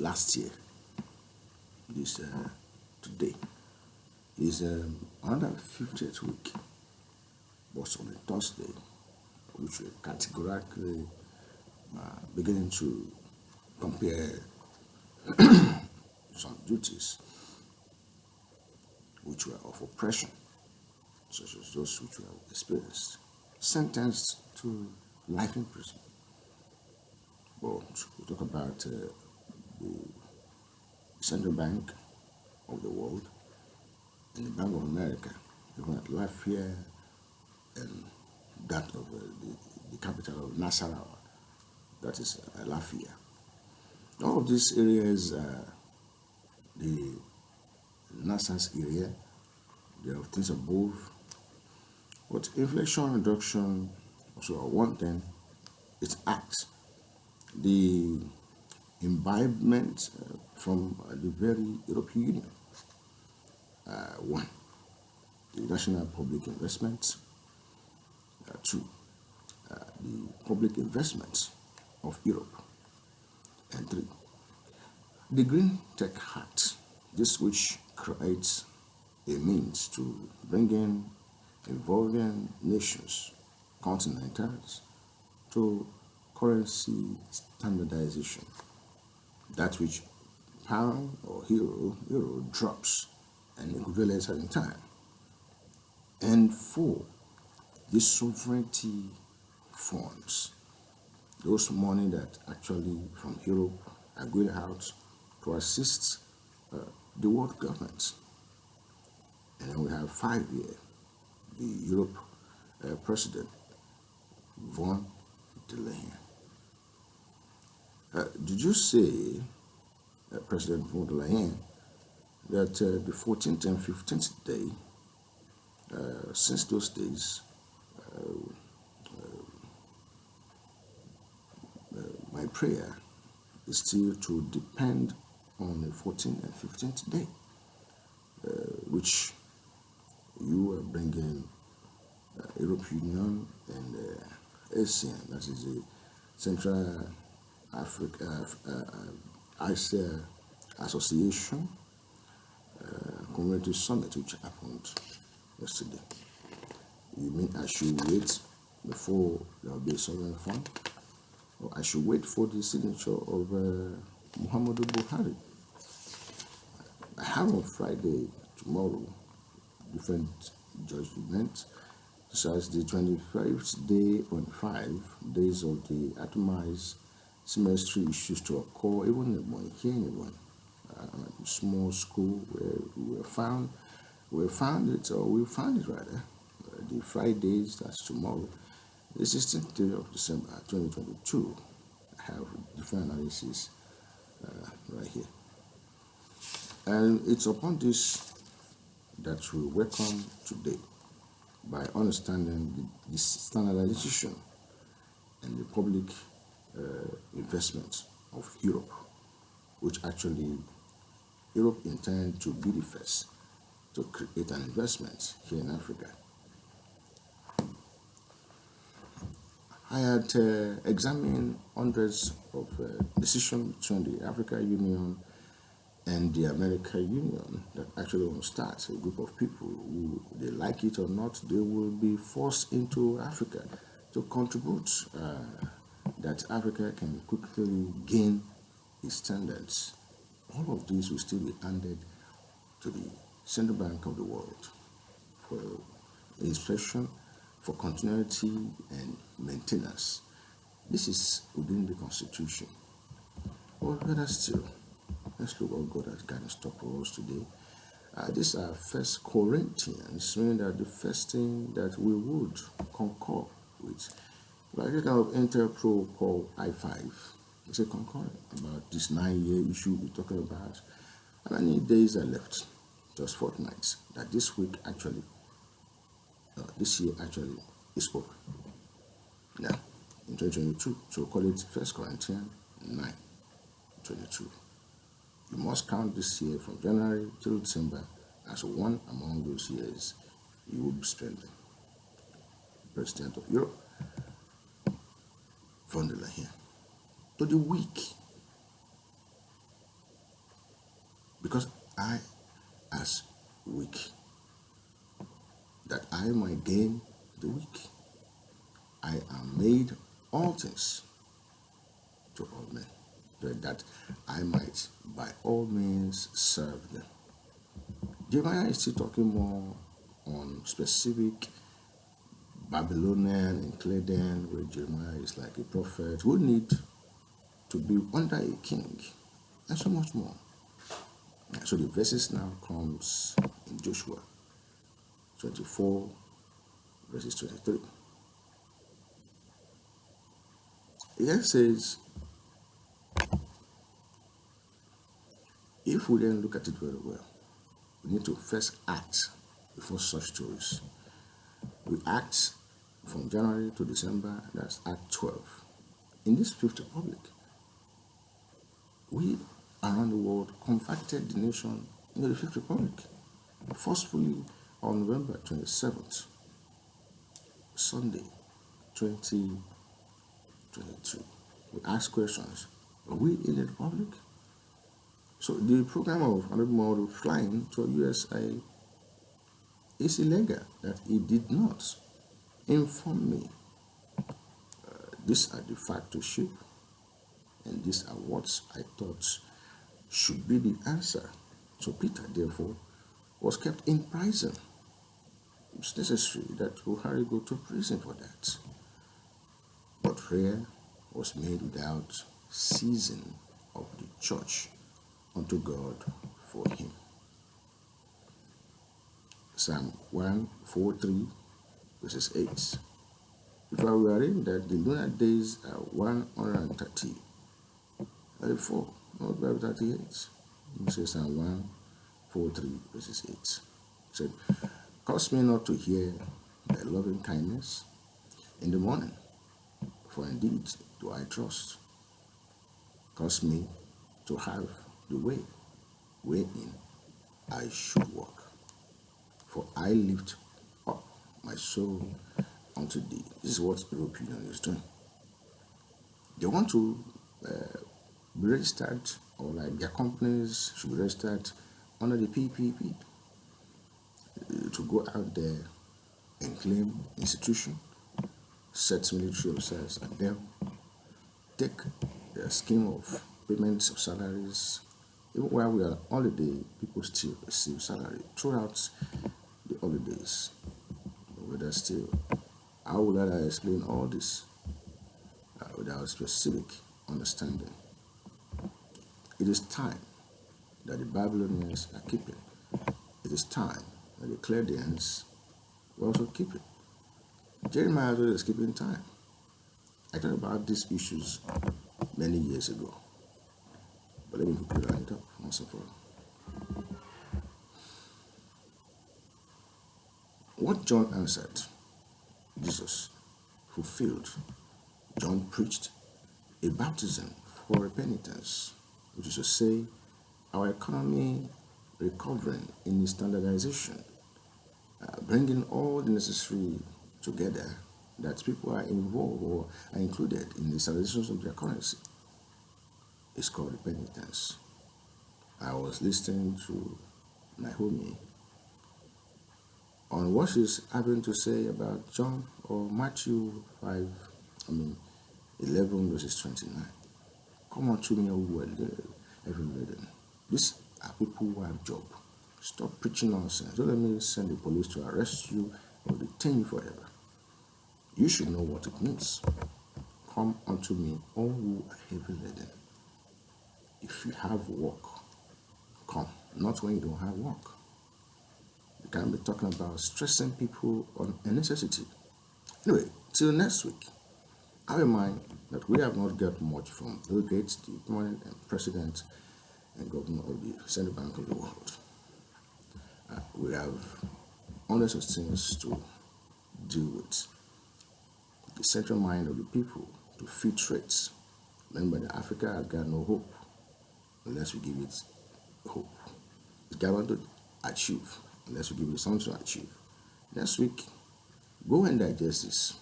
last year, this today, is another 50th week, was on a Thursday, which we're categorically beginning to compare some duties which were of oppression, such as those which were experienced, sentenced to life in prison. But we talk about the central bank of the world and the Bank of America, even at Lafayette and that of the capital of Nasarawa, that is Lafayette. All of these areas, the NASA's area, there are things above. But inflation reduction, also one thing, it acts. The imbibement from the very European Union, one, the national public investments, two, the public investments of Europe, and three, the Green Tech Act, this which creates a means to bring in involving nations, continentals, to currency standardization, that which pound or euro drops and equivalents in time. And four, the sovereignty funds, those money that actually from Europe are going out to assist the world governments. And then we have 5 years, the Europe president, von der Leyen. Did you say, President von der Leyen, that the 14th and 15th day, since those days, my prayer is still to depend on the 14th and 15th day, which you are bringing European Union and ASEAN, that is the Central Africa Asia Association Community Summit, which happened yesterday. You mean I should wait before there will be a sovereign fund? Or I should wait for the signature of Muhammadu Buhari? I have on Friday, tomorrow, different judgments, such as the 25th day on 5 days of the atomized semester issues to occur, even here in one small school where we found it rather, the Fridays, that's tomorrow, the 16th day of December 2022. I have different analysis right here. And it's upon this that we welcome today by understanding the standardization and the public investment of Europe, which actually Europe intends to be the first to create an investment here in Africa. I had examined hundreds of decisions between the African Union and the American Union that actually will start a group of people who, they like it or not, they will be forced into Africa to contribute that Africa can quickly gain its standards. All of these will still be handed to the Central Bank of the world for inspection, for continuity and maintenance. This is within the Constitution. But better still, let's look what God has got in store for us today. These are First Corinthians, meaning that the first thing that we would concur with. Like a kind of Interpro called I5. It's a concur about this 9-year issue we're talking about. How many days are left? Just fortnights. That this week actually, this year actually is over. Now, in 2022, so we'll call it First Corinthians 9:22. You must count this year from January till December as one among those years you will be spending. President of Europe, von der Leyen. To the weak, I as weak, that I might gain the weak. I am made all things to all men, so that I might by all means serve them. Jeremiah is still talking more on specific Babylonian and Chaldean, where Jeremiah is like a prophet who need to be under a king, and so much more. So the verses now comes in Joshua 24, verses 23. It then says, if we then look at it very well, we need to first act before such stories. We act from January to December, that's Act 12. In this Fifth Republic, we around the world converted the nation into the Fifth Republic forcefully on November 27th, Sunday 2022. We ask questions. Are we in the Republic? So the program of Honorable Moro flying to USA is illegal, that he did not inform me. These are the factorship, and these are what I thought should be the answer. So Peter, therefore, was kept in prison. It's necessary that Buhari go to prison for that. But prayer was made without ceasing of the church unto God for him. Psalm 143, verses 8. If I were in that the lunar days are 130, 34, not by 38. It says Psalm 143, verses 8. It said, cause me not to hear thy loving kindness in the morning, for indeed do I trust. Cause me to have the way wherein I should walk. For I lift up my soul unto thee. This is what European Union is doing. They want to be registered, or like their companies should be registered under the PPP, to go out there and claim institution, set military officers, and then take the scheme of payments of salaries. Even while we are on holiday, people still receive salary throughout the holidays. Whether still, how will I explain all this without specific understanding? It is time that the Babylonians are keeping. It is time that the Chaldeans will also keep it. Jeremiah is keeping time. I talked about these issues many years ago, but let me quickly line it up once and for all. What John answered, Jesus fulfilled. John preached a baptism for repentance, which is to say, our economy recovering in its standardization, bringing all the necessary together, that people are involved or are included in the standardization of their currency. It's called repentance. I was listening to Naomi on what she's having to say about John or Matthew 11 verses 29. Come unto me, all who are heavy laden. These are people who have job. Stop preaching nonsense. Don't let me send the police to arrest you or detain you forever. You should know what it means. Come unto me, all who are heavy laden. If you have work, come. Not when you don't have work. You can't be talking about stressing people on a necessity. Anyway, till next week, have in mind that we have not got much from Bill Gates, the permanent president and governor of the Central Bank of the world. We have hundreds of things to deal with. The central mind of the people to feed traits. Remember that Africa has got no hope unless we give it hope. It's got to achieve unless we give it something to achieve. Next week, go and digest this.